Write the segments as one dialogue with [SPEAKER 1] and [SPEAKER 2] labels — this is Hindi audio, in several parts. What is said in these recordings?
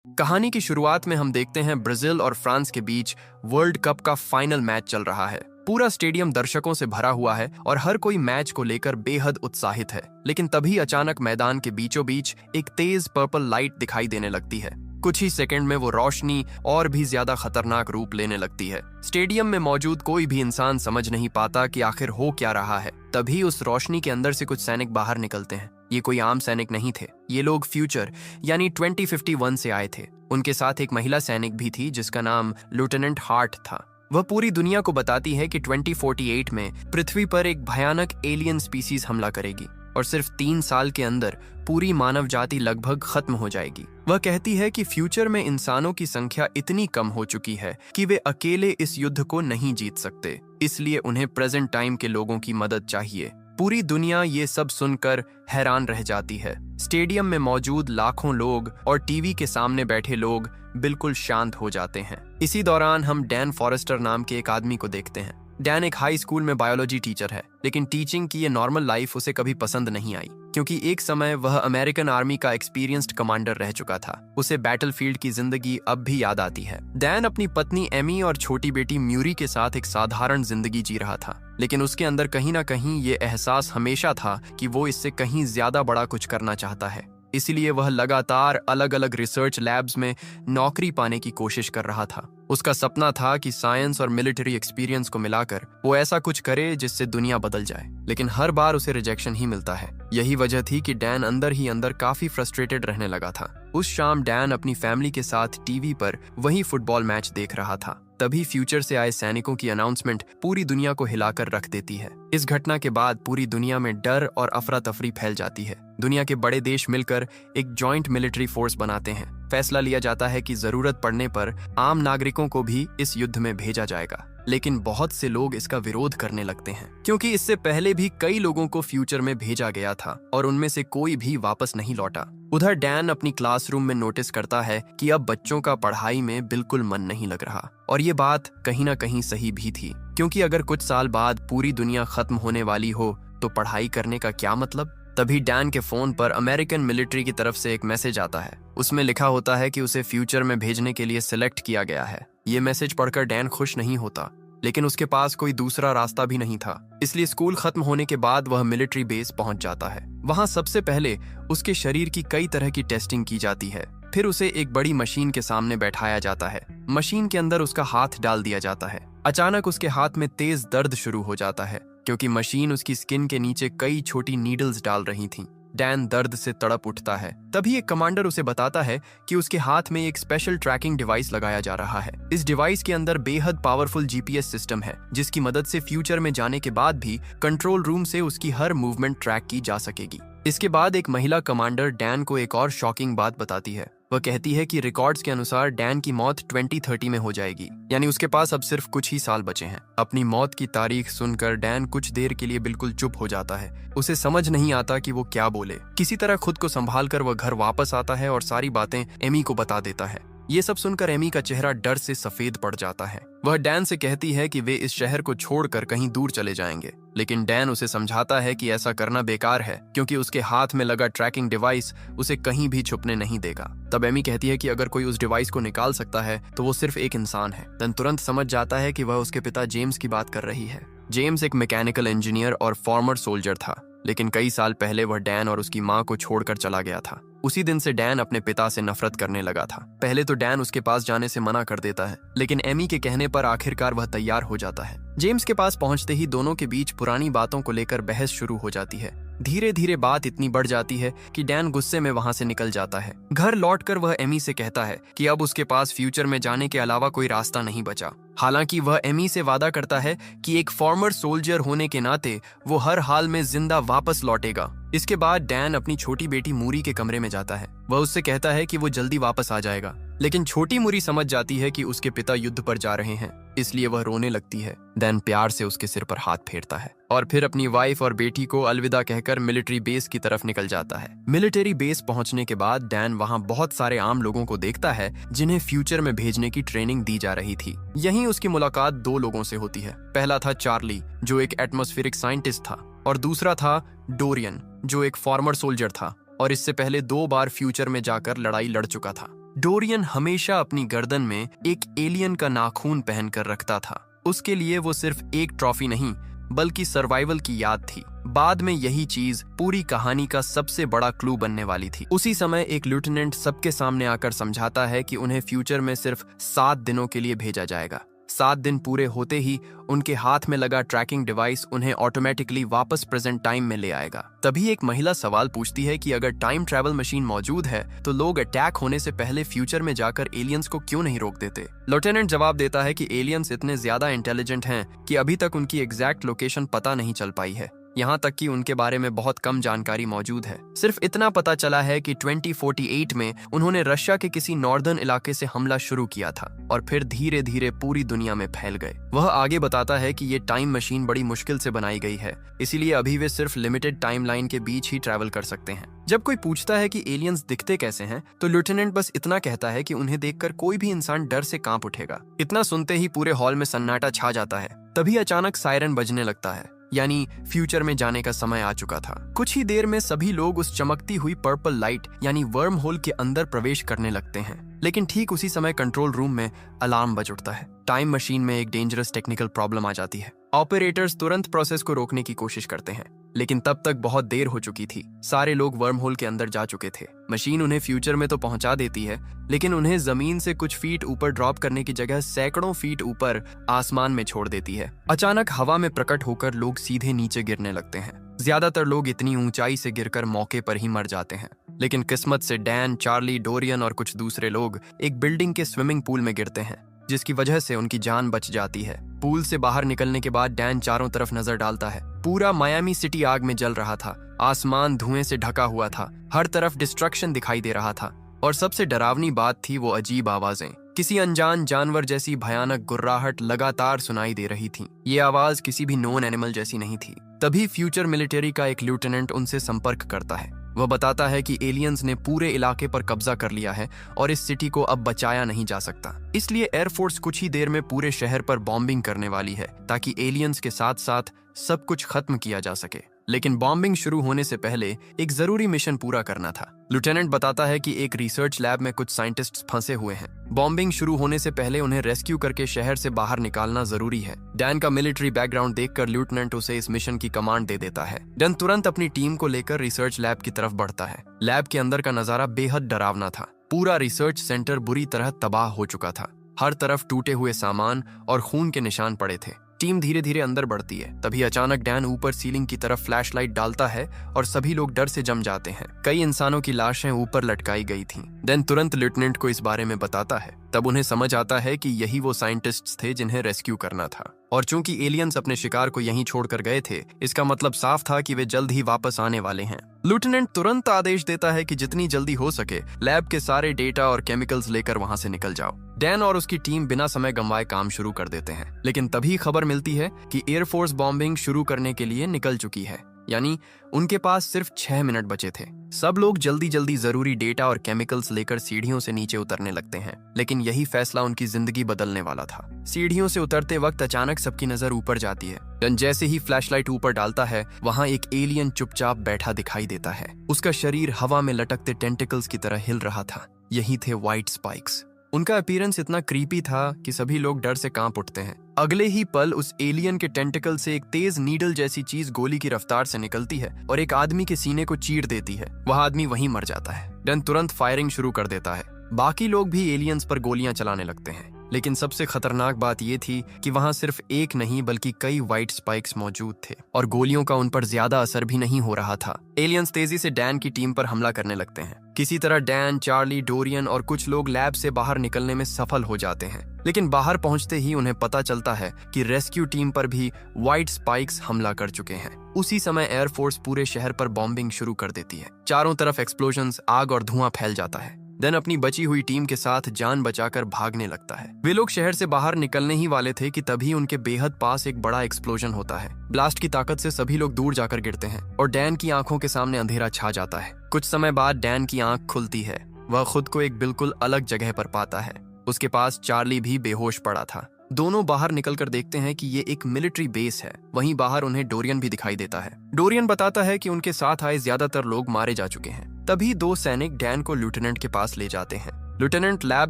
[SPEAKER 1] कहानी की शुरुआत में हम देखते हैं ब्राजील और फ्रांस के बीच वर्ल्ड कप का फाइनल मैच चल रहा है। पूरा स्टेडियम दर्शकों से भरा हुआ है और हर कोई मैच को लेकर बेहद उत्साहित है। लेकिन तभी अचानक मैदान के बीचों बीच एक तेज पर्पल लाइट दिखाई देने लगती है। कुछ ही सेकंड में वो रोशनी और भी ज्यादा खतरनाक रूप लेने लगती है। स्टेडियम में मौजूद कोई भी इंसान समझ नहीं पाता कि आखिर हो क्या रहा है। तभी उस रोशनी के अंदर से कुछ सैनिक बाहर निकलते हैं। ये कोई आम सैनिक नहीं थे, ये लोग फ्यूचर यानी 2051 से आए थे। उनके साथ एक महिला सैनिक भी थी जिसका नाम लेफ्टिनेंट हार्ट था। वह पूरी दुनिया को बताती है कि 2048 में पृथ्वी पर एक भयानक एलियन स्पीसीज हमला करेगी और सिर्फ 3 साल के अंदर पूरी मानव जाति लगभग खत्म हो जाएगी। वह कहती है कि फ्यूचर में इंसानों की संख्या इतनी कम हो चुकी है कि वे अकेले इस युद्ध को नहीं जीत सकते, इसलिए उन्हें प्रेजेंट टाइम के लोगों की मदद चाहिए। पूरी दुनिया ये सब सुनकर हैरान रह जाती है। स्टेडियम में मौजूद लाखों लोग और टीवी के सामने बैठे लोग बिल्कुल शांत हो जाते हैं। इसी दौरान हम डैन फॉरेस्टर नाम के एक आदमी को देखते हैं। डैन एक हाई स्कूल में बायोलॉजी टीचर है, लेकिन टीचिंग की ये नॉर्मल लाइफ उसे कभी पसंद नहीं आई, क्योंकि एक समय वह अमेरिकन आर्मी का एक्सपीरियंस्ड कमांडर रह चुका था। उसे बैटलफील्ड की जिंदगी अब भी याद आती है। डैन अपनी पत्नी एमी और छोटी बेटी म्यूरी के साथ एक साधारण जिंदगी जी रहा था, लेकिन उसके अंदर कहीं ना कहीं ये एहसास हमेशा था कि वो इससे कहीं ज्यादा बड़ा कुछ करना चाहता है। इसलिए वह लगातार अलग अलग रिसर्च लैब्स में नौकरी पाने की कोशिश कर रहा था। उसका सपना था कि साइंस और मिलिट्री एक्सपीरियंस को मिलाकर वो ऐसा कुछ करे जिससे दुनिया बदल जाए, लेकिन हर बार उसे रिजेक्शन ही मिलता है। यही वजह थी कि डैन अंदर ही अंदर काफी फ्रस्ट्रेटेड रहने लगा था। उस शाम डैन अपनी फैमिली के साथ टीवी पर वही फुटबॉल मैच देख रहा था। तभी फ्यूचर से आए सैनिकों की अनाउंसमेंट पूरी दुनिया को हिलाकर रख देती है। इस घटना के बाद पूरी दुनिया में डर और अफरा तफरी फैल जाती है। दुनिया के बड़े देश मिलकर एक जॉइंट मिलिट्री फोर्स बनाते हैं। फैसला लिया जाता है कि जरूरत पड़ने पर आम नागरिकों को भी इस युद्ध में भेजा जाएगा, लेकिन बहुत से लोग इसका विरोध करने लगते हैं, क्योंकि इससे पहले भी कई लोगों को फ्यूचर में भेजा गया था और उनमें से कोई भी वापस नहीं लौटा। उधर डैन अपनी क्लासरूम में नोटिस करता है कि अब बच्चों का पढ़ाई में बिल्कुल मन नहीं लग रहा, और ये बात कहीं ना कहीं सही भी थी, क्योंकि अगर कुछ साल बाद पूरी दुनिया खत्म होने वाली हो तो पढ़ाई करने का क्या मतलब। तभी डैन के फोन पर अमेरिकन मिलिट्री की तरफ से एक मैसेज आता है। उसमें लिखा होता है कि उसे फ्यूचर में भेजने के लिए सिलेक्ट किया गया है। ये मैसेज पढ़कर डैन खुश नहीं होता, लेकिन उसके पास कोई दूसरा रास्ता भी नहीं था। इसलिए स्कूल खत्म होने के बाद वह मिलिट्री बेस पहुंच जाता है। वहां सबसे पहले उसके शरीर की कई तरह की टेस्टिंग की जाती है। फिर उसे एक बड़ी मशीन के सामने बैठाया जाता है। मशीन के अंदर उसका हाथ डाल दिया जाता है। अचानक उसके हाथ में तेज दर्द शुरू हो जाता है, क्योंकि मशीन उसकी स्किन के नीचे कई छोटी नीडल्स डाल रही थी। डैन दर्द से तड़प उठता है। तभी एक कमांडर उसे बताता है कि उसके हाथ में एक स्पेशल ट्रैकिंग डिवाइस लगाया जा रहा है। इस डिवाइस के अंदर बेहद पावरफुल जीपीएस सिस्टम है, जिसकी मदद से फ्यूचर में जाने के बाद भी कंट्रोल रूम से उसकी हर मूवमेंट ट्रैक की जा सकेगी। इसके बाद एक महिला कमांडर डैन को एक और शॉकिंग बात बताती है। वह कहती है कि रिकॉर्ड्स के अनुसार डैन की मौत 2030 में हो जाएगी, यानी उसके पास अब सिर्फ कुछ ही साल बचे हैं। अपनी मौत की तारीख सुनकर डैन कुछ देर के लिए बिल्कुल चुप हो जाता है। उसे समझ नहीं आता कि वो क्या बोले। किसी तरह खुद को संभालकर वह घर वापस आता है और सारी बातें एमी को बता देता है। ये सब सुनकर एमी का चेहरा डर से सफेद पड़ जाता है। वह डैन से कहती है कि वे इस शहर को छोड़कर कहीं दूर चले जाएंगे, लेकिन डैन उसे समझाता है कि ऐसा करना बेकार है, क्योंकि उसके हाथ में लगा ट्रैकिंग डिवाइस उसे कहीं भी छुपने नहीं देगा। तब एमी कहती है कि अगर कोई उस डिवाइस को निकाल सकता है तो वो सिर्फ एक इंसान है। डैन तुरंत समझ जाता है कि वह उसके पिता जेम्स की बात कर रही है। जेम्स एक मैकेनिकल इंजीनियर और फॉर्मर सोल्जर था, लेकिन कई साल पहले वह डैन और उसकी माँ को छोड़कर चला गया था। उसी दिन से डैन अपने पिता से नफरत करने लगा था। पहले तो डैन उसके पास जाने से मना कर देता है, लेकिन एमी के कहने पर आखिरकार वह तैयार हो जाता है। जेम्स के पास पहुंचते ही दोनों के बीच पुरानी बातों को लेकर बहस शुरू हो जाती है। धीरे धीरे बात इतनी बढ़ जाती है कि डैन गुस्से में वहां से निकल जाता है। घर लौटकर वह एमी से कहता है कि अब उसके पास फ्यूचर में जाने के अलावा कोई रास्ता नहीं बचा। हालांकि वह एमी से वादा करता है कि एक फॉर्मर सोल्जर होने के नाते वो हर हाल में जिंदा वापस लौटेगा। इसके बाद डैन अपनी छोटी बेटी मूरी के कमरे में जाता है। वह उससे कहता है कि वो जल्दी वापस आ जाएगा, लेकिन छोटी मूरी समझ जाती है कि उसके पिता युद्ध पर जा रहे हैं, इसलिए वह रोने लगती है। डैन प्यार से उसके सिर पर हाथ फेरता है और फिर अपनी वाइफ और बेटी को अलविदा कहकर मिलिट्री बेस की तरफ निकल जाता है। मिलिट्री बेस पहुंचने के बाद डैन वहां बहुत सारे आम लोगों को देखता है जिन्हें फ्यूचर में भेजने की ट्रेनिंग दी जा रही थी। यहीं उसकी मुलाकात 2 लोगों से होती है। पहला था चार्ली, जो एक एटमॉस्फेरिक साइंटिस्ट था, और दूसरा था डोरियन, जो एक फॉर्मर सोल्जर था और इससे पहले 2 बार फ्यूचर में जाकर लड़ाई लड़ चुका था। डोरियन हमेशा अपनी गर्दन में एक एलियन का नाखून पहनकर रखता था। उसके लिए वो सिर्फ एक ट्रॉफी नहीं बल्कि सर्वाइवल की याद थी। बाद में यही चीज पूरी कहानी का सबसे बड़ा क्लू बनने वाली थी। उसी समय एक लेफ्टिनेंट सबके सामने आकर समझाता है कि उन्हें फ्यूचर में सिर्फ 7 दिनों के लिए भेजा जाएगा। 7 दिन पूरे होते ही उनके हाथ में लगा ट्रैकिंग डिवाइस उन्हें ऑटोमेटिकली वापस प्रेजेंट टाइम में ले आएगा। तभी एक महिला सवाल पूछती है कि अगर टाइम ट्रैवल मशीन मौजूद है तो लोग अटैक होने से पहले फ्यूचर में जाकर एलियंस को क्यों नहीं रोक देते। लेफ्टिनेंट जवाब देता है कि एलियंस इतने ज्यादा इंटेलिजेंट हैं कि अभी तक उनकी एग्जैक्ट लोकेशन पता नहीं चल पाई है। यहाँ तक कि उनके बारे में बहुत कम जानकारी मौजूद है। सिर्फ इतना पता चला है कि 2048 में उन्होंने रशिया के किसी नॉर्दर्न इलाके से हमला शुरू किया था और फिर धीरे धीरे पूरी दुनिया में फैल गए। वह आगे बताता है कि ये टाइम मशीन बड़ी मुश्किल से बनाई गई है, इसीलिए अभी वे सिर्फ लिमिटेड टाइमलाइन के बीच ही ट्रैवल कर सकते हैं। जब कोई पूछता है कि एलियंस दिखते कैसे हैं, तो लेफ्टिनेंट बस इतना कहता है कि उन्हें देखकर कोई भी इंसान डर से कांप उठेगा। इतना सुनते ही पूरे हॉल में सन्नाटा छा जाता है। तभी अचानक सायरन बजने लगता है, यानी फ्यूचर में जाने का समय आ चुका था। कुछ ही देर में सभी लोग उस चमकती हुई पर्पल लाइट यानी वर्म होल के अंदर प्रवेश करने लगते हैं। लेकिन ठीक उसी समय कंट्रोल रूम में अलार्म बज उठता है। टाइम मशीन में एक डेंजरस टेक्निकल प्रॉब्लम आ जाती है। ऑपरेटर्स तुरंत प्रोसेस को रोकने की कोशिश करते हैं, लेकिन तब तक बहुत देर हो चुकी थी। सारे लोग वर्म होल के अंदर जा चुके थे। मशीन उन्हें फ्यूचर में तो पहुंचा देती है, लेकिन उन्हें जमीन से कुछ फीट ऊपर ड्रॉप करने की जगह सैकड़ों फीट ऊपर आसमान में छोड़ देती है। अचानक हवा में प्रकट होकर लोग सीधे नीचे गिरने लगते हैं। ज्यादातर लोग इतनी ऊंचाई से गिरकर मौके पर ही मर जाते हैं, लेकिन किस्मत से डैन, चार्ली, डोरियन और कुछ दूसरे लोग एक बिल्डिंग के स्विमिंग पूल में गिरते हैं, जिसकी वजह से उनकी जान बच जाती है। पूल से बाहर निकलने के बाद डैन चारों तरफ नजर डालता है। पूरा मायामी सिटी आग में जल रहा था। आसमान धुएं से ढका हुआ था। हर तरफ डिस्ट्रक्शन दिखाई दे रहा था। और सबसे डरावनी बात थी वो अजीब आवाजें। किसी अनजान जानवर जैसी भयानक गुर्राहट लगातार सुनाई दे रही थी। ये आवाज किसी भी नोन एनिमल जैसी नहीं थी। तभी फ्यूचर मिलिट्री का एक लेफ्टिनेंट उनसे संपर्क करता है। वह बताता है कि एलियंस ने पूरे इलाके पर कब्जा कर लिया है और इस सिटी को अब बचाया नहीं जा सकता। इसलिए एयरफोर्स कुछ ही देर में पूरे शहर पर बॉम्बिंग करने वाली है, ताकि एलियंस के साथ साथ सब कुछ खत्म किया जा सके। लेकिन बॉम्बिंग शुरू होने से पहले एक जरूरी मिशन पूरा करना था। लेफ्टिनेंट बताता है कि एक रिसर्च लैब में कुछ साइंटिस्ट्स फंसे हुए हैं। बॉम्बिंग शुरू होने से पहले उन्हें रेस्क्यू करके शहर से बाहर निकालना जरूरी है। डैन का मिलिट्री बैकग्राउंड देखकर लेफ्टिनेंट उसे इस मिशन की कमांड दे देता है। डैन तुरंत अपनी टीम को लेकर रिसर्च लैब की तरफ बढ़ता है। लैब के अंदर का नजारा बेहद डरावना था। पूरा रिसर्च सेंटर बुरी तरह तबाह हो चुका था। हर तरफ टूटे हुए सामान और खून के निशान पड़े थे। टीम धीरे धीरे अंदर बढ़ती है। तभी अचानक डैन ऊपर सीलिंग की तरफ फ्लैशलाइट डालता है और सभी लोग डर से जम जाते हैं। कई इंसानों की लाशें ऊपर लटकाई गई थीं। डैन तुरंत लेफ्टिनेंट को इस बारे में बताता है। तब उन्हें समझ आता है कि यही वो साइंटिस्ट्स थे जिन्हें रेस्क्यू करना था। और चूंकि एलियंस अपने शिकार को यहीं छोड़कर गए थे, इसका मतलब साफ था कि वे जल्द ही वापस आने वाले हैं। लेफ्टिनेंट तुरंत आदेश देता है कि जितनी जल्दी हो सके लैब के सारे डेटा और केमिकल्स लेकर वहां से निकल जाओ। डैन और उसकी टीम बिना समय गंवाए काम शुरू कर देते हैं। लेकिन तभी खबर मिलती है कि एयरफोर्स बॉम्बिंग शुरू करने के लिए निकल चुकी है, यानी उनके पास सिर्फ 6 मिनट बचे थे। सब लोग जल्दी जल्दी जरूरी डेटा और केमिकल्स लेकर सीढ़ियों से नीचे उतरने लगते हैं। लेकिन यही फैसला उनकी जिंदगी बदलने वाला था। सीढ़ियों से उतरते वक्त अचानक सबकी नजर ऊपर जाती है। डन जैसे ही फ्लैशलाइट ऊपर डालता है, वहां एक एलियन चुपचाप बैठा दिखाई देता है। उसका शरीर हवा में लटकते टेंटिकल्स की तरह हिल रहा था। यही थे व्हाइट स्पाइक्स। उनका अपीयरेंस इतना क्रीपी था कि सभी लोग डर से कांप उठते हैं। अगले ही पल उस एलियन के टेंटिकल से एक तेज नीडल जैसी चीज गोली की रफ्तार से निकलती है और एक आदमी के सीने को चीर देती है। वह आदमी वहीं मर जाता है। डन तुरंत फायरिंग शुरू कर देता है। बाकी लोग भी एलियंस पर गोलियां चलाने लगते हैं। लेकिन सबसे खतरनाक बात यह थी कि वहां सिर्फ एक नहीं बल्कि कई व्हाइट स्पाइक्स मौजूद थे और गोलियों का उन पर ज्यादा असर भी नहीं हो रहा था। एलियंस तेजी से डैन की टीम पर हमला करने लगते हैं। किसी तरह डैन, चार्ली, डोरियन और कुछ लोग लैब से बाहर निकलने में सफल हो जाते हैं। लेकिन बाहर पहुंचते ही उन्हें पता चलता है कि रेस्क्यू टीम पर भी व्हाइट स्पाइक्स हमला कर चुके हैं। उसी समय एयरफोर्स पूरे शहर पर बॉम्बिंग शुरू कर देती है। चारों तरफ एक्सप्लोजन्स, आग और धुआं फैल जाता है। डैन अपनी बची हुई टीम के साथ जान बचाकर भागने लगता है। वे लोग शहर से बाहर निकलने ही वाले थे कि तभी उनके बेहद पास एक बड़ा एक्सप्लोजन होता है। ब्लास्ट की ताकत से सभी लोग दूर जाकर गिरते हैं और डैन की आंखों के सामने अंधेरा छा जाता है। कुछ समय बाद डैन की आंख खुलती है। वह खुद को एक बिल्कुल अलग जगह पर पाता है। उसके पास चार्ली भी बेहोश पड़ा था। दोनों बाहर निकलकर देखते हैं कि ये एक मिलिट्री बेस है। वहीं बाहर उन्हें डोरियन भी दिखाई देता है। डोरियन बताता है कि उनके साथ आए ज्यादातर लोग मारे जा चुके हैं। तभी दो सैनिक डैन को लेफ्टिनेंट के पास ले जाते हैं। लेफ्टिनेंट लैब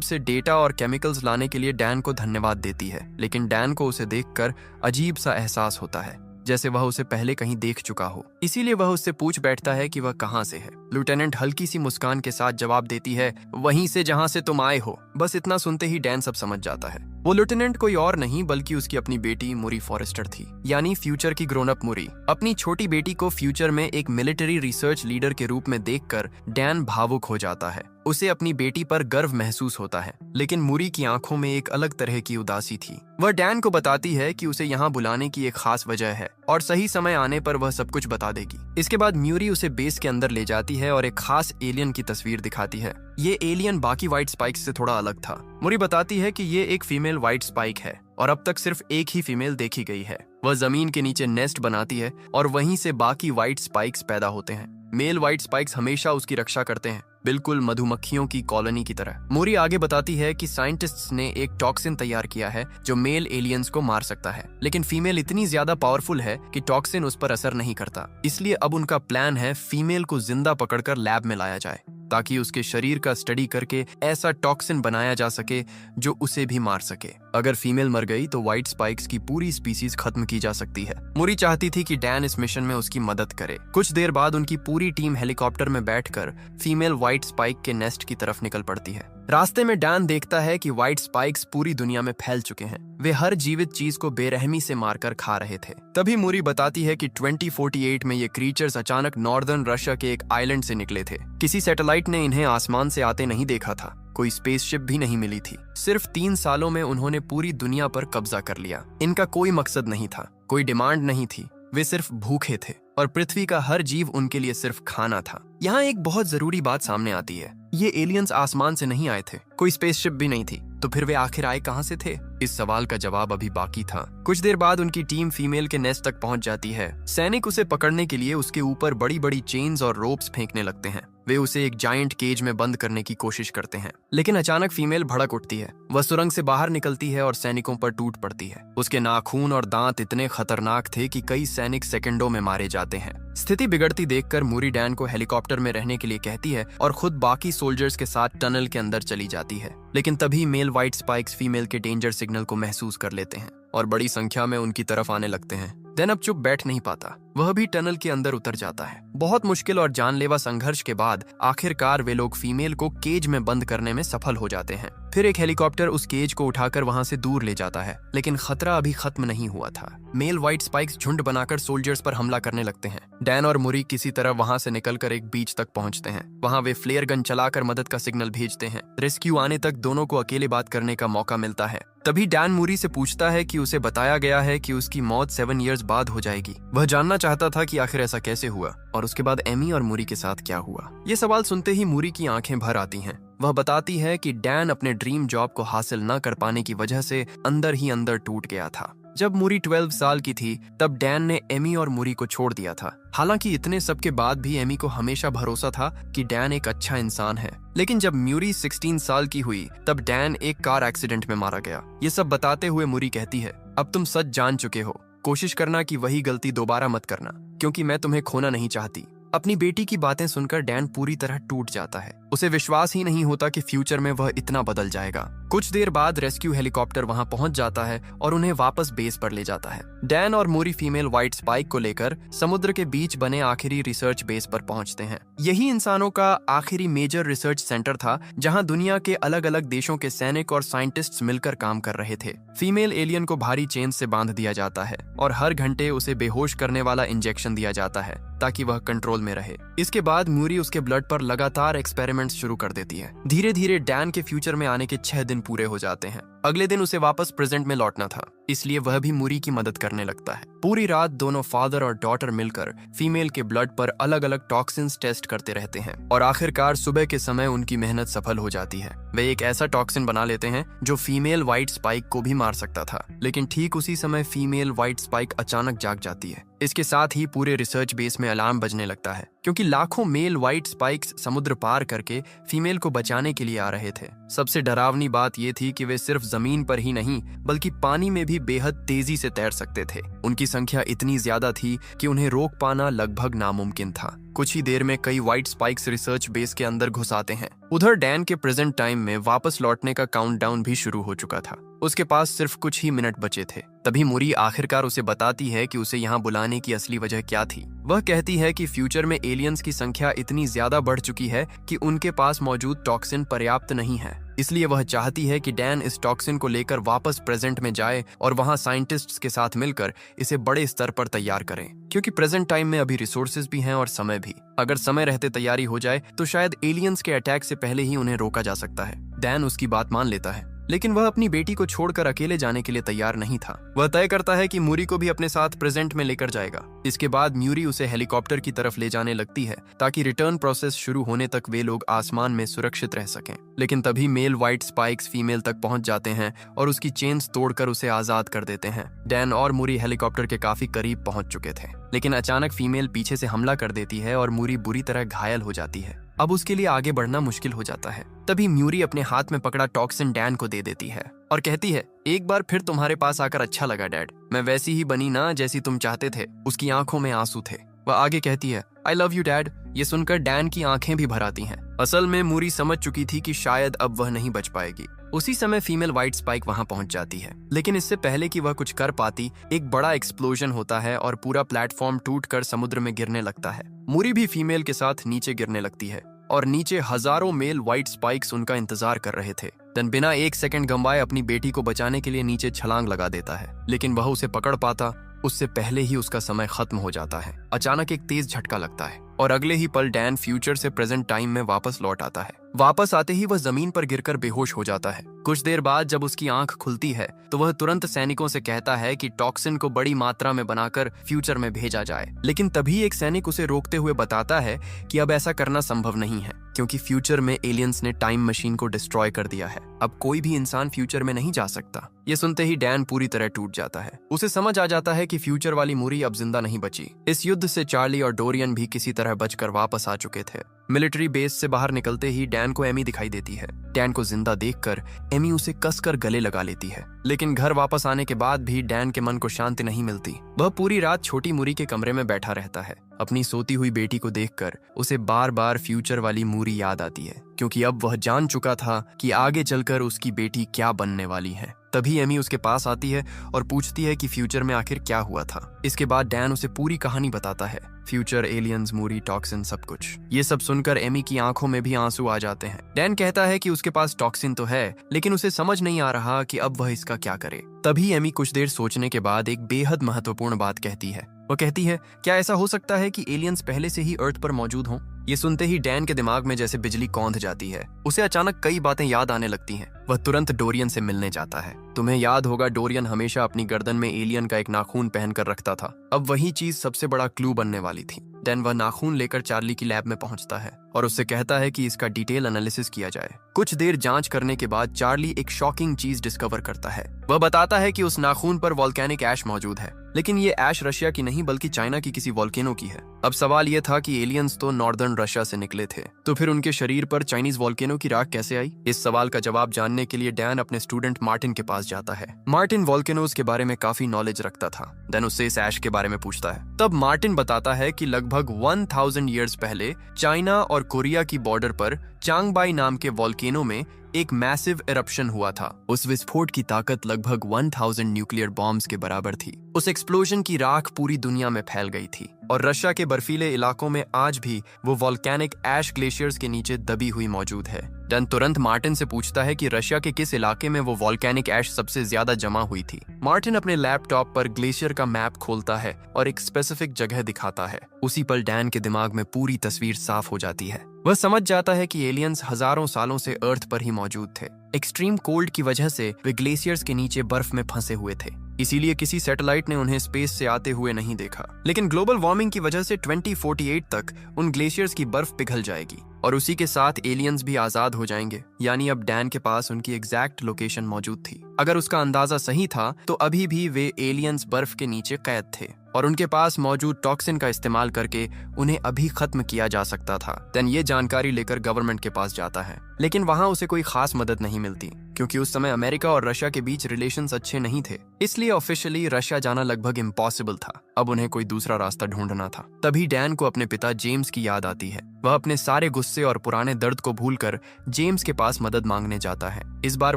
[SPEAKER 1] से डेटा और केमिकल्स लाने के लिए डैन को धन्यवाद देती है, लेकिन डैन को उसे देखकर अजीब सा एहसास होता है, जैसे वह उसे पहले कहीं देख चुका हो। इसीलिए वह उससे पूछ बैठता है कि वह कहाँ से है। लेफ्टिनेंट हल्की सी मुस्कान के साथ जवाब देती है, वहीं से जहाँ से तुम आए हो। बस इतना सुनते ही डैन सब समझ जाता है। वो लेफ्टिनेंट कोई और नहीं बल्कि उसकी अपनी बेटी मुरी फॉरेस्टर थी, यानी फ्यूचर की ग्रोन अप मुरी। अपनी छोटी बेटी को फ्यूचर में एक मिलिट्री रिसर्च लीडर के रूप में देखकर डैन भावुक हो जाता है। उसे अपनी बेटी पर गर्व महसूस होता है, लेकिन मुरी की आंखों में एक अलग तरह की उदासी थी। वह डैन को बताती है कि उसे यहाँ बुलाने की एक खास वजह है और सही समय आने पर वह सब कुछ बता देगी। इसके बाद म्यूरी उसे बेस के अंदर ले जाती है और एक खास एलियन की तस्वीर दिखाती है। ये एलियन बाकी व्हाइट स्पाइक्स से थोड़ा अलग था। मुरी बताती है कि ये एक फीमेल व्हाइट स्पाइक है और अब तक सिर्फ एक ही फीमेल देखी गई है। वह जमीन के नीचे नेस्ट बनाती है और वहीं से बाकी व्हाइट स्पाइक्स पैदा होते हैं। मेल व्हाइट स्पाइक्स हमेशा उसकी रक्षा करते हैं, बिल्कुल मधुमक्खियों की कॉलोनी की तरह। मोरी आगे बताती है कि साइंटिस्ट्स ने एक टॉक्सिन तैयार किया है जो मेल एलियंस को मार सकता है, लेकिन फीमेल इतनी ज्यादा पावरफुल है कि टॉक्सिन उस पर असर नहीं करता। इसलिए अब उनका प्लान है फीमेल को जिंदा पकड़कर लैब में लाया जाए ताकि उसके शरीर का स्टडी करके ऐसा टॉक्सिन बनाया जा सके जो उसे भी मार सके। अगर फीमेल मर गई तो व्हाइट स्पाइक्स की पूरी स्पीसीज खत्म की जा सकती है। मोरी चाहती थी कि डैन इस मिशन में उसकी मदद करे। कुछ देर बाद उनकी पूरी टीम हेलीकॉप्टर में बैठकर फीमेल व्हाइट स्पाइक के नेस्ट की तरफ निकल पड़ती है। रास्ते में डैन देखता है कि व्हाइट स्पाइक्स पूरी दुनिया में फैल चुके हैं। वे हर जीवित चीज को बेरहमी से मारकर खा रहे थे। तभी मोरी बताती है कि 2048 में ये क्रीचर्स अचानक नॉर्दर्न रशिया के एक आइलैंड से निकले थे। किसी सैटेलाइट ने इन्हें आसमान से आते नहीं देखा था, कोई स्पेसशिप भी नहीं मिली थी। सिर्फ 3 सालों में उन्होंने पूरी दुनिया पर कब्जा कर लिया। इनका कोई मकसद नहीं था, कोई डिमांड नहीं थी, वे सिर्फ भूखे थे और पृथ्वी का हर जीव उनके लिए सिर्फ खाना था। यहाँ एक बहुत जरूरी बात सामने आती है, ये एलियंस आसमान से नहीं आए थे, कोई स्पेसशिप भी नहीं थी, तो फिर वे आखिर आए कहाँ से थे? इस सवाल का जवाब अभी बाकी था। कुछ देर बाद उनकी टीम फीमेल के नेस्ट तक पहुंच जाती है। सैनिक उसे पकड़ने के लिए उसके ऊपर बड़ी बड़ी चेन्स और रोप्स फेंकने लगते हैं। वे उसे एक जायंट केज में बंद करने की कोशिश करते हैं, लेकिन अचानक फीमेल भड़क उठती है। वह सुरंग से बाहर निकलती है और सैनिकों पर टूट पड़ती है। उसके नाखून और दांत इतने खतरनाक थे कि कई सैनिक सेकंडों में मारे जाते हैं। स्थिति बिगड़ती देखकर मोरी डैन को हेलीकॉप्टर में रहने के लिए कहती है और खुद बाकी सोल्जर्स के साथ टनल के अंदर चली जाती है। लेकिन तभी मेल व्हाइट स्पाइक्स फीमेल के डेंजर सिग्नल को महसूस कर लेते हैं और बड़ी संख्या में उनकी तरफ आने लगते हैं। डैन अब चुप बैठ नहीं पाता, वह भी टनल के अंदर उतर जाता है। बहुत मुश्किल और जानलेवा संघर्ष के बाद आखिरकार वे लोग फीमेल को केज में बंद करने में सफल हो जाते हैं। फिर एक हेलीकॉप्टर उस केज को उठाकर वहां से दूर ले जाता है, लेकिन खतरा अभी खत्म नहीं हुआ था। मेल व्हाइट स्पाइक्स झुंड बनाकर सोल्जर्स पर हमला करने लगते हैं। डैन और मुरी किसी तरह वहां से निकलकर एक बीच तक पहुंचते हैं। वहां वे फ्लेयर गन चलाकर मदद का सिग्नल भेजते हैं। रेस्क्यू आने तक दोनों को अकेले बात करने का मौका मिलता है। तभी डैन मुरी से पूछता है कि उसे बताया गया है कि उसकी मौत 7 इयर्स बाद हो जाएगी। वह जानना चाहता था कि आखिर ऐसा कैसे हुआ और उसके बाद एमी और मुरी के साथ क्या हुआ। ये सवाल सुनते ही मुरी की आंखें भर आती हैं। वह बताती है कि डैन अपने ड्रीम जॉब को हासिल न कर पाने की वजह से अंदर ही अंदर टूट गया था। जब मुरी 12 साल की थी तब डैन ने एमी और मुरी को छोड़ दिया था। हालांकि इतने सब के बाद भी एमी को हमेशा भरोसा था कि डैन एक अच्छा इंसान है। लेकिन जब म्यूरी 16 साल की हुई तब डैन एक कार एक्सीडेंट में मारा गया। ये सब बताते हुए मुरी कहती है, अब तुम सच जान चुके हो, कोशिश करना कि वही गलती दोबारा मत करना, क्योंकि मैं तुम्हें खोना नहीं चाहती। अपनी बेटी की बातें सुनकर डैन पूरी तरह टूट जाता है। उसे विश्वास ही नहीं होता कि फ्यूचर में वह इतना बदल जाएगा। कुछ देर बाद रेस्क्यू हेलीकॉप्टर वहां पहुंच जाता है और उन्हें वापस बेस पर ले जाता है। डैन और मोरी फीमेल व्हाइट स्पाइक को लेकर समुद्र के बीच बने आखिरी रिसर्च बेस पर पहुंचते हैं। यही इंसानों का आखिरी मेजर रिसर्च सेंटर था, जहां दुनिया के अलग अलग देशों के सैनिक और साइंटिस्ट्स मिलकर काम कर रहे थे। फीमेल एलियन को भारी चेन से बांध दिया जाता है और हर घंटे उसे बेहोश करने वाला इंजेक्शन दिया जाता है ताकि वह कंट्रोल में रहे। इसके बाद मूरी उसके ब्लड पर लगातार एक्सपेरिमेंट्स शुरू कर देती है। धीरे धीरे डैन के फ्यूचर में आने के 6 दिन पूरे हो जाते हैं। अगले दिन उसे वापस प्रेजेंट में लौटना था, इसलिए वह भी मूरी की मदद करने लगता है। पूरी रात दोनों फादर और डॉटर मिलकर फीमेल के ब्लड पर अलग अलग टॉक्सिन्स टेस्ट करते रहते हैं और आखिरकार सुबह के समय उनकी मेहनत सफल हो जाती है। वे एक ऐसा टॉक्सिन बना लेते हैं जो फीमेल व्हाइट स्पाइक को भी मार सकता था। लेकिन ठीक उसी समय फीमेल व्हाइट स्पाइक अचानक जाग जाती है। इसके साथ ही पूरे रिसर्च बेस में अलार्म बजने लगता है, क्योंकि लाखों मेल व्हाइट स्पाइक्स समुद्र पार करके फीमेल को बचाने के लिए आ रहे थे। सबसे डरावनी बात यह थी कि वे सिर्फ जमीन पर ही नहीं बल्कि पानी में भी बेहद तेजी से तैर सकते थे। उनकी संख्या इतनी ज्यादा थी कि उन्हें रोक पाना लगभग नामुमकिन था। कुछ ही देर में कई व्हाइट स्पाइक्स रिसर्च बेस के अंदर घुस आते हैं। उधर डैन के प्रेजेंट टाइम में वापस लौटने का काउंटडाउन भी शुरू हो चुका था। उसके पास सिर्फ कुछ ही मिनट बचे थे। तभी मुरी आखिरकार उसे बताती है कि उसे यहाँ बुलाने की असली वजह क्या थी। वह कहती है कि फ्यूचर में एलियंस की संख्या इतनी ज्यादा बढ़ चुकी है कि उनके पास मौजूद टॉक्सिन पर्याप्त नहीं है। इसलिए वह चाहती है कि डैन इस टॉक्सिन को लेकर वापस प्रेजेंट में जाए और वहां साइंटिस्ट्स के साथ मिलकर इसे बड़े स्तर पर तैयार करें, क्योंकि प्रेजेंट टाइम में अभी रिसोर्सेज भी हैं और समय भी। अगर समय रहते तैयारी हो जाए तो शायद एलियंस के अटैक से पहले ही उन्हें रोका जा सकता है। डैन उसकी बात मान लेता है, लेकिन वह अपनी बेटी को छोड़कर अकेले जाने के लिए तैयार नहीं था। वह तय करता है कि मूरी को भी अपने साथ प्रेजेंट में लेकर जाएगा। इसके बाद म्यूरी उसे हेलीकॉप्टर की तरफ ले जाने लगती है ताकि रिटर्न प्रोसेस शुरू होने तक वे लोग आसमान में सुरक्षित रह सकें। लेकिन तभी मेल व्हाइट स्पाइक्स फीमेल तक पहुंच जाते हैं और उसकी चेन्स तोड़कर उसे आजाद कर देते हैं। डैन और मूरी हेलीकॉप्टर के काफी करीब पहुंच चुके थे, लेकिन अचानक फीमेल पीछे से हमला कर देती है और मूरी बुरी तरह घायल हो जाती है। अब उसके लिए आगे बढ़ना मुश्किल हो जाता है। तभी म्यूरी अपने हाथ में पकड़ा टॉक्सिन डैन को दे देती है और कहती है, एक बार फिर तुम्हारे पास आकर अच्छा लगा डैड, मैं वैसी ही बनी ना जैसी तुम चाहते थे। उसकी आंखों में आंसू थे। वह आगे कहती है, आई लव यू डैड। ये सुनकर डैन की आंखें भी भर आती हैं। असल में मूरी समझ चुकी थी कि शायद अब वह नहीं बच पाएगी। उसी समय फीमेल व्हाइट स्पाइक वहां पहुंच जाती है, लेकिन इससे पहले कि वह कुछ कर पाती, एक बड़ा एक्सप्लोजन होता है और पूरा प्लेटफॉर्म टूटकर समुद्र में गिरने लगता है। मूरी भी फीमेल के साथ नीचे गिरने लगती है और नीचे हजारों मेल व्हाइट स्पाइक्स उनका इंतजार कर रहे थे। डैन बिना एक सेकंड गंवाए अपनी बेटी को बचाने के लिए नीचे छलांग लगा देता है, लेकिन वह उसे पकड़ पाता उससे पहले ही उसका समय खत्म हो जाता है। अचानक एक तेज झटका लगता है और अगले ही पल डैन फ्यूचर से प्रेजेंट टाइम में वापस लौट आता है। वापस आते ही वह जमीन पर गिरकर बेहोश हो जाता है। कुछ देर बाद जब उसकी आंख खुलती है तो वह तुरंत सैनिकों से कहता है कि टॉक्सिन को बड़ी मात्रा में बनाकर फ्यूचर में भेजा जाए। लेकिन तभी एक सैनिक उसे रोकते हुए बताता है कि अब ऐसा करना संभव नहीं है, क्योंकि फ्यूचर में एलियंस ने टाइम मशीन को डिस्ट्रॉय कर दिया है। अब कोई भी इंसान फ्यूचर में नहीं जा सकता। ये सुनते ही डैन पूरी तरह टूट जाता है। उसे समझ आ जाता है कि फ्यूचर वाली मूरी अब जिंदा नहीं बची। इस युद्ध से चार्ली और डोरियन भी किसी तरह बचकर वापस आ चुके थे। मिलिट्री बेस से बाहर निकलते ही डैन को एमी दिखाई देती है। डैन को जिंदा देखकर एमी उसे कसकर गले लगा लेती है, लेकिन घर वापस आने के बाद भी डैन के मन को शांति नहीं मिलती। वह पूरी रात छोटी मूरी के कमरे में बैठा रहता है। अपनी सोती हुई बेटी को देखकर उसे बार बार फ्यूचर वाली मूरी याद आती है, क्योंकि अब वह जान चुका था कि आगे चलकर उसकी बेटी क्या बनने वाली है। तभी एमी उसके पास आती है और पूछती है कि फ्यूचर में आखिर क्या हुआ था। इसके बाद डैन उसे पूरी कहानी बताता है, फ्यूचर, एलियंस, मूरी, टॉक्सिन, सब कुछ। ये सब सुनकर एमी की आंखों में भी आंसू आ जाते हैं। डैन कहता है कि उसके पास टॉक्सिन तो है, लेकिन उसे समझ नहीं आ रहा कि अब वह इसका क्या करे। तभी एमी कुछ देर सोचने के बाद एक बेहद महत्वपूर्ण बात कहती है। वह कहती है, क्या ऐसा हो सकता है कि एलियंस पहले से ही अर्थ पर मौजूद हों? ये सुनते ही डैन के दिमाग में जैसे बिजली कौंध जाती है। उसे अचानक कई बातें याद आने लगती हैं। वह तुरंत डोरियन से मिलने जाता है। तुम्हें याद होगा, डोरियन हमेशा अपनी गर्दन में एलियन का एक नाखून पहनकर रखता था। अब वही चीज सबसे बड़ा क्लू बनने वाली थी। डैन वह नाखून लेकर चार्ली की लैब में पहुंचता है और उससे कहता है कि इसका डिटेल एनालिसिस किया जाए। कुछ देर जांच करने के बाद चार्ली एक शॉकिंग चीज डिस्कवर करता है। वह बताता है कि उस नाखून पर वॉल्केनिक ऐश मौजूद है, लेकिन ये ऐश रशिया की नहीं बल्कि चाइना की किसी वॉल्केनो की है। अब सवाल ये था कि एलियंस तो नॉर्दर्न रशिया से निकले थे, तो फिर उनके शरीर पर चाइनीज वॉल्केनो की राख कैसे आई? इस सवाल का जवाब जानने के लिए डैन अपने स्टूडेंट मार्टिन के पास जाता है। मार्टिन वॉल्केनोज के बारे में काफी नॉलेज रखता था। डैन उससे इस ऐश के बारे में पूछता है। तब मार्टिन बताता है कि लगभग 1000 ईयर्स पहले चाइना और कोरिया की बॉर्डर पर चांगबाई नाम के वॉल्केनो में एक मैसिव इरप्शन हुआ था। उस विस्फोट की ताकत लगभग 1000 न्यूक्लियर बॉम्ब्स के बराबर थी। उस एक्सप्लोजन की राख पूरी दुनिया में फैल गई थी और रशिया के बर्फीले इलाकों में आज भी वो वॉल्केनिक ऐश ग्लेशियर्स के नीचे दबी हुई मौजूद है। डन तुरंत मार्टिन से पूछता है कि रशिया के किस इलाके में वो वॉल्केनिक ऐश सबसे ज्यादा जमा हुई थी। मार्टिन अपने लैपटॉप पर ग्लेशियर का मैप खोलता है और एक स्पेसिफिक जगह दिखाता है। उसी पल डैन के दिमाग में पूरी तस्वीर साफ हो जाती है। वह समझ जाता है कि एलियंस हजारों सालों से अर्थ पर ही मौजूद थे। एक्सट्रीम कोल्ड की वजह से वे ग्लेशियर्स के नीचे बर्फ में फंसे हुए थे, इसीलिए किसी सैटेलाइट ने उन्हें स्पेस से आते हुए नहीं देखा। लेकिन ग्लोबल वार्मिंग की वजह से 2048 तक उन ग्लेशियर्स की बर्फ पिघल जाएगी और उसी के साथ एलियंस भी आजाद हो जाएंगे। यानी अब डैन के पास उनकी एग्जैक्ट लोकेशन मौजूद थी। अगर उसका अंदाजा सही था तो अभी भी वे एलियंस बर्फ के नीचे कैद थे और उनके पास मौजूद टॉक्सिन का इस्तेमाल करके उन्हें अभी खत्म किया जा सकता था। देन ये जानकारी लेकर गवर्नमेंट के पास जाता है, लेकिन वहां उसे कोई खास मदद नहीं मिलती क्योंकि उस समय अमेरिका और रशिया के बीच रिलेशंस अच्छे नहीं थे, इसलिए ऑफिशियली रशिया जाना लगभग इम्पॉसिबल था। अब उन्हें कोई दूसरा रास्ता ढूंढना था। तभी डैन को अपने पिता जेम्स की याद आती है। वह अपने सारे गुस्से और पुराने दर्द को भूलकर जेम्स के पास मदद मांगने जाता है। इस बार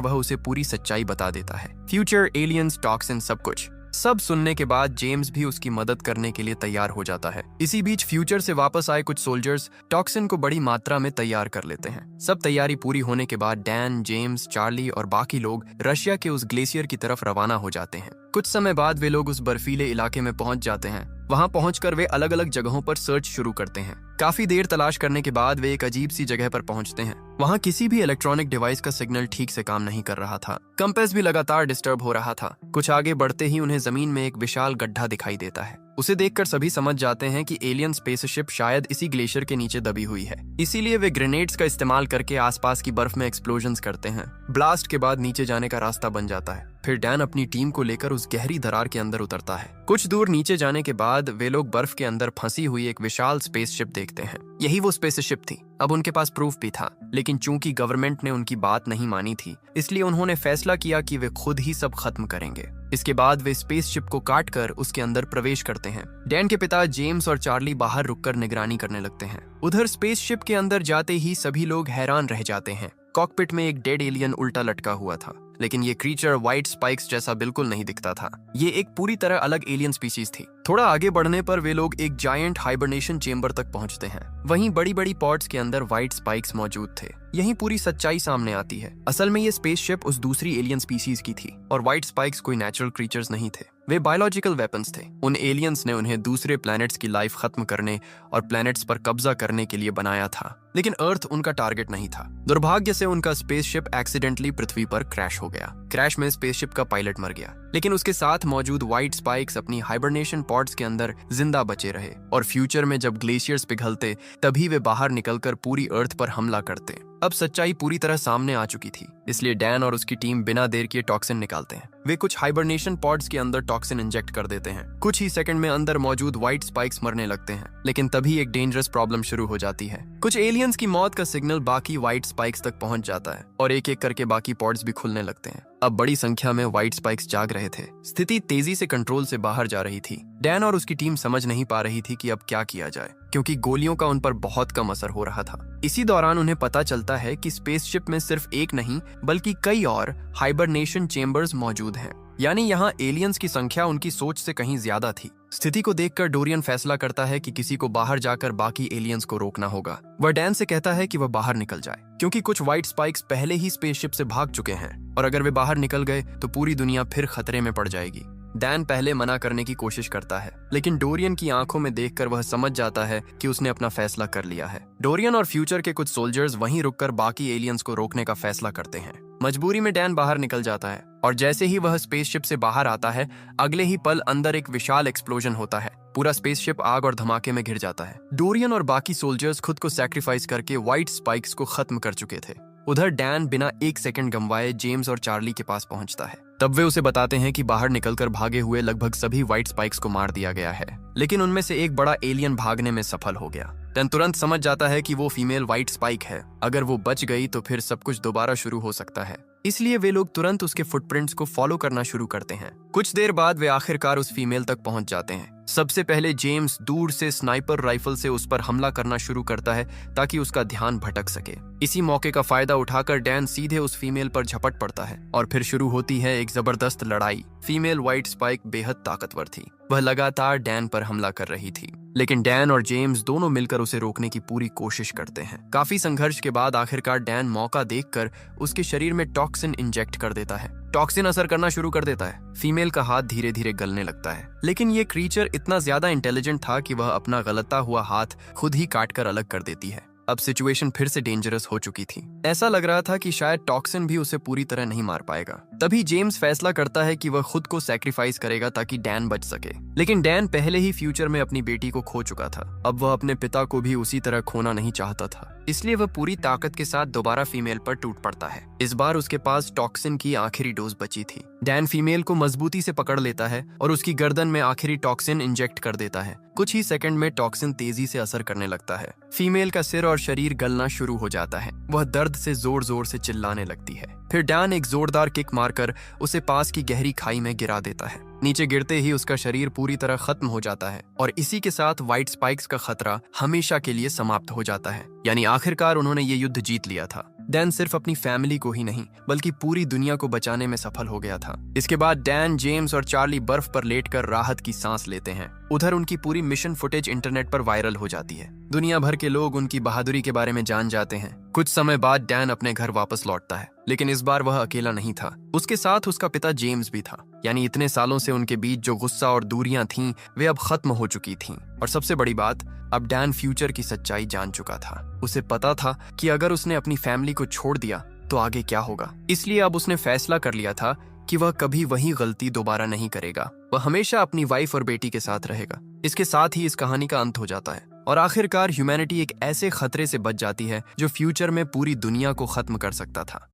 [SPEAKER 1] वह उसे पूरी सच्चाई बता देता है, फ्यूचर, एलियंस, टॉक्सिन, सब कुछ। सब सुनने के बाद जेम्स भी उसकी मदद करने के लिए तैयार हो जाता है। इसी बीच फ्यूचर से वापस आए कुछ सोल्जर्स टॉक्सिन को बड़ी मात्रा में तैयार कर लेते हैं। सब तैयारी पूरी होने के बाद डैन, जेम्स, चार्ली और बाकी लोग रशिया के उस ग्लेशियर की तरफ रवाना हो जाते हैं। कुछ समय बाद वे लोग उस बर्फीले इलाके में पहुंच जाते हैं। वहां पहुंचकर वे अलग अलग जगहों पर सर्च शुरू करते हैं। काफी देर तलाश करने के बाद वे एक अजीब सी जगह पर पहुंचते हैं। वहां किसी भी इलेक्ट्रॉनिक डिवाइस का सिग्नल ठीक से काम नहीं कर रहा था। कंपास भी लगातार डिस्टर्ब हो रहा था। कुछ आगे बढ़ते ही उन्हें जमीन में एक विशाल गड्ढा दिखाई देता है। उसे देखकर सभी समझ जाते हैं कि एलियन स्पेसशिप शायद इसी ग्लेशियर के नीचे दबी हुई है। इसीलिए वे ग्रेनेड्स का इस्तेमाल करके आसपास की बर्फ में एक्सप्लोजन्स करते हैं। ब्लास्ट के बाद नीचे जाने का रास्ता बन जाता है। फिर डैन अपनी टीम को लेकर उस गहरी दरार के अंदर उतरता है। कुछ दूर नीचे जाने के बाद वे लोग बर्फ के अंदर फंसी हुई एक विशाल स्पेसशिप देखते हैं। यही वो स्पेसशिप थी। अब उनके पास प्रूफ भी था, लेकिन चूंकि गवर्नमेंट ने उनकी बात नहीं मानी थी, इसलिए उन्होंने फैसला किया कि वे खुद ही सब खत्म करेंगे। इसके बाद वे स्पेसशिप को काटकर उसके अंदर प्रवेश करते हैं। डैन के पिता जेम्स और चार्ली बाहर रुककर निगरानी करने लगते हैं। उधर स्पेसशिप के अंदर जाते ही सभी लोग हैरान रह जाते हैं। कॉकपिट में एक डेड एलियन उल्टा लटका हुआ था, लेकिन ये क्रीचर व्हाइट स्पाइक्स जैसा बिल्कुल नहीं दिखता था। ये एक पूरी तरह अलग एलियन स्पीशीज थी। थोड़ा आगे बढ़ने पर वे लोग एक जायंट हाइबरनेशन चेंबर तक पहुंचते हैं। वहीं बड़ी बड़ी पॉड्स के अंदर व्हाइट स्पाइक्स मौजूद थे। यहीं पूरी सच्चाई सामने आती है। असल में ये स्पेसशिप उस दूसरी एलियन स्पीशीज की थी और व्हाइट स्पाइक्स कोई नेचुरल क्रीचर्स नहीं थे। वे बायोलॉजिकल वेपन्स थे। उन एलियंस ने उन्हें दूसरे प्लैनेट्स की लाइफ खत्म करने और प्लैनेट्स पर कब्जा करने के लिए बनाया था, लेकिन अर्थ उनका टारगेट नहीं था। दुर्भाग्य से उनका स्पेसशिप एक्सीडेंटली पृथ्वी पर क्रैश हो गया। क्रैश में स्पेसशिप का पायलट मर गया, लेकिन उसके साथ मौजूद व्हाइट स्पाइक्स अपनी हाइबरनेशन पॉड्स के अंदर जिंदा बचे रहे और फ्यूचर में जब ग्लेशियर्स पिघलते तभी वे बाहर निकलकर पूरी अर्थ पर हमला करते। अब सच्चाई पूरी तरह सामने आ चुकी थी, इसलिए डैन और उसकी टीम बिना देर किए टॉक्सिन निकालते हैं। वे कुछ हाइबरनेशन पॉड्स के अंदर टॉक्सिन इंजेक्ट कर देते हैं। कुछ ही सेकंड में अंदर मौजूद व्हाइट स्पाइक्स मरने लगते हैं, लेकिन तभी एक डेंजरस प्रॉब्लम शुरू हो जाती है। कुछ एलियंस की मौत का सिग्नल बाकी व्हाइट स्पाइक्स तक पहुंच जाता है और एक एक करके बाकी पॉड्स भी खुलने लगते हैं। अब बड़ी संख्या में व्हाइट स्पाइक्स जाग रहे थे। स्थिति तेजी से कंट्रोल से बाहर जा रही थी। डैन और उसकी टीम समझ नहीं पा रही थी कि अब क्या किया जाए, क्योंकि गोलियों का उन पर बहुत कम असर हो रहा था। इसी दौरान उन्हें पता चलता है कि स्पेसशिप में सिर्फ एक नहीं बल्कि कई और हाइबरनेशन चेंबर्स मौजूद हैं। यानी यहाँ एलियंस की संख्या उनकी सोच से कहीं ज्यादा थी। स्थिति को देखकर डोरियन फैसला करता है कि किसी को बाहर जाकर बाकी एलियंस को रोकना होगा। वह डैन से कहता है कि वह बाहर निकल जाए, क्योंकि कुछ व्हाइट स्पाइक्स पहले ही स्पेसशिप से भाग चुके हैं और अगर वे बाहर निकल गए तो पूरी दुनिया फिर खतरे में पड़ जाएगी। डैन पहले मना करने की कोशिश करता है, लेकिन डोरियन की आंखों में देखकर वह समझ जाता है कि उसने अपना फैसला कर लिया है। डोरियन और फ्यूचर के कुछ सोल्जर्स वहीं रुककर बाकी एलियंस को रोकने का फैसला करते हैं। मजबूरी में डैन बाहर निकल जाता है और जैसे ही वह स्पेसशिप से बाहर आता है, अगले ही पल अंदर एक विशाल एक्सप्लोजन होता है। पूरा स्पेसशिप आग और धमाके में घिर जाता है। डोरियन और बाकी सोल्जर्स खुद को सैक्रिफाइस करके व्हाइट स्पाइक्स को खत्म कर चुके थे। उधर डैन बिना एक सेकंड गंवाए जेम्स और चार्ली के पास पहुंचता है। तब वे उसे बताते हैं कि बाहर निकलकर भागे हुए लगभग सभी व्हाइट स्पाइक्स को मार दिया गया है, लेकिन उनमें से एक बड़ा एलियन भागने में सफल हो गया। डैन तुरंत समझ जाता है कि वो फीमेल व्हाइट स्पाइक है। अगर वो बच गई तो फिर सब कुछ दोबारा शुरू हो सकता है, इसलिए वे लोग तुरंत उसके फुटप्रिंट्स को फॉलो करना शुरू करते हैं। कुछ देर बाद वे आखिरकार उस फीमेल तक पहुंच जाते हैं। सबसे पहले जेम्स दूर से स्नाइपर राइफल से उस पर हमला करना शुरू करता है ताकि उसका ध्यान भटक सके। इसी मौके का फायदा उठाकर डैन सीधे उस फीमेल पर झपट पड़ता है और फिर शुरू होती है एक जबरदस्त लड़ाई। फीमेल व्हाइट स्पाइक बेहद ताकतवर थी। वह लगातार डैन पर हमला कर रही थी, लेकिन डैन और जेम्स दोनों मिलकर उसे रोकने की पूरी कोशिश करते हैं। काफी संघर्ष के बाद आखिरकार डैन मौका देखकर उसके शरीर में टॉक्सिन इंजेक्ट कर देता है। टॉक्सिन असर करना शुरू कर देता है। फीमेल का हाथ धीरे धीरे गलने लगता है, लेकिन ये क्रीचर इतना ज्यादा इंटेलिजेंट था कि वह अपना गलता हुआ हाथ खुद ही काटकर अलग कर देती है। अब सिचुएशन फिर से डेंजरस हो चुकी थी। ऐसा लग रहा था कि शायद टॉक्सिन भी उसे पूरी तरह नहीं मार पाएगा। तभी जेम्स फैसला करता है कि वह खुद को सैक्रिफाइस करेगा ताकि डैन बच सके। लेकिन डैन पहले ही फ्यूचर में अपनी बेटी को खो चुका था। अब वह अपने पिता को भी उसी तरह खोना नहीं चाहता था, इसलिए वह पूरी ताकत के साथ दोबारा फीमेल पर टूट पड़ता है। इस बार उसके पास टॉक्सिन की आखिरी डोज बची थी। डैन फीमेल को मजबूती से पकड़ लेता है और उसकी गर्दन में आखिरी टॉक्सिन इंजेक्ट कर देता है। कुछ ही सेकंड में टॉक्सिन तेजी से असर करने लगता है। फीमेल का सिर और शरीर गलना शुरू हो जाता है। वह दर्द से जोर जोर से चिल्लाने लगती है। फिर डैन एक जोरदार किक मारकर उसे पास की गहरी खाई में गिरा देता है। नीचे गिरते ही उसका शरीर पूरी तरह खत्म हो जाता है और इसी के साथ व्हाइट स्पाइक्स का खतरा हमेशा के लिए समाप्त हो जाता है। यानी आखिरकार उन्होंने ये युद्ध जीत लिया था। डैन सिर्फ अपनी फैमिली को ही नहीं बल्कि पूरी दुनिया को बचाने में सफल हो गया था। इसके बाद डैन, जेम्स और चार्ली बर्फ पर लेटकर राहत की सांस लेते हैं। उधर उनकी पूरी मिशन फुटेज इंटरनेट पर वायरल हो जाती है। दुनिया भर के लोग उनकी बहादुरी के बारे में जान जाते हैं। कुछ समय बाद डैन अपने घर वापस लौटता है, लेकिन इस बार वह अकेला नहीं था। उसके साथ उसका पिता जेम्स भी था। यानी इतने सालों से उनके बीच जो गुस्सा और दूरियां थीं, वे अब खत्म हो चुकी थीं। और सबसे बड़ी बात, अब डैन फ्यूचर की सच्चाई जान चुका था। उसे पता था कि अगर उसने अपनी फैमिली को छोड़ दिया तो आगे क्या होगा। इसलिए अब उसने फैसला कर लिया था कि वह कभी वही गलती दोबारा नहीं करेगा। वह हमेशा अपनी वाइफ और बेटी के साथ रहेगा। इसके साथ ही इस कहानी का अंत हो जाता है और आखिरकार ह्यूमैनिटी एक ऐसे खतरे से बच जाती है जो फ्यूचर में पूरी दुनिया को खत्म कर सकता था।